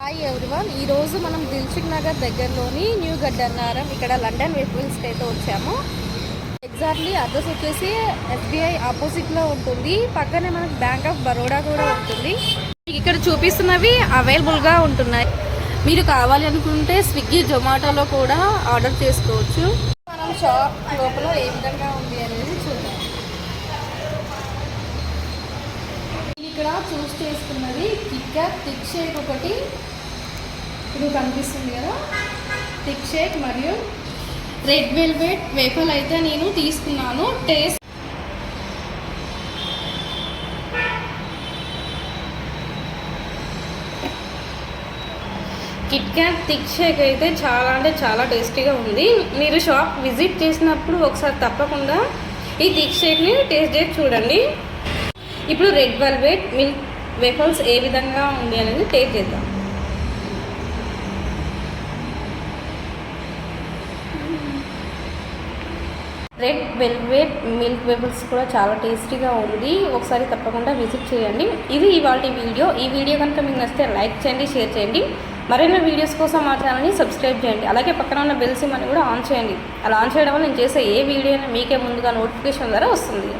Hi everyone, ఈరోజు మనం దిల్సుఖ్ నగర్ దగ్గరలోని న్యూ గడ్డన్నారం ఇక్కడ లండన్ వెహికల్స్కి అయితే వచ్చాము. ఎగ్జాక్ట్లీ అడ్రస్ వచ్చేసి ఎస్బీఐ ఆపోజిట్లో ఉంటుంది. పక్కనే మనకు బ్యాంక్ ఆఫ్ బరోడా కూడా ఉంటుంది. ఇక్కడ చూపిస్తున్నవి అవైలబుల్గా ఉంటున్నాయి. మీరు కావాలి అనుకుంటే స్విగ్గీ జొమాటోలో కూడా ఆర్డర్ చేసుకోవచ్చు. మనం షాప్ లోపల ఏ విధంగా ఉంది అనేది చూద్దాం. ఇక్కడ చూస్ చేసుకున్నది కిట్కాట్ థిక్ షేక్ ఒకటి ఇప్పుడు కనిపిస్తుంది కదా, థిక్ షేక్ మరియు రెడ్ వెల్వెట్ వేఫల్ అయితే నేను తీసుకున్నాను. టేస్ట్ కిట్కాట్ థిక్ షేక్ అయితే చాలా అంటే చాలా టేస్టీగా ఉంది. మీరు షాప్ విజిట్ చేసినప్పుడు ఒకసారి తప్పకుండా ఈ థిక్ షేక్ని టేస్ట్ చేసి చూడండి. ఇప్పుడు రెడ్ వెల్వెట్ మిల్క్ వేఫల్స్ ఏ విధంగా ఉంది అనేది టేస్ట్ చేద్దాం. రెడ్ వెల్వెట్ మిల్క్ వేఫల్స్ కూడా చాలా టేస్టీగా ఉంది. ఒకసారి తప్పకుండా విజిట్ చేయండి. ఇది ఇవాల్టి వీడియో. ఈ వీడియో కనుక మీకు నచ్చితే లైక్ చేయండి, షేర్ చేయండి. మరిన్ని వీడియోస్ కోసం మా ఛానల్ని సబ్స్క్రైబ్ చేయండి. అలాగే పక్కన ఉన్న బెల్ సిమ్ అని కూడా ఆన్ చేయండి. అలా ఆన్ చేయడం వల్ల నేను చేసే ఏ వీడియో మీకే ముందుగా నోటిఫికేషన్ ద్వారా వస్తుంది.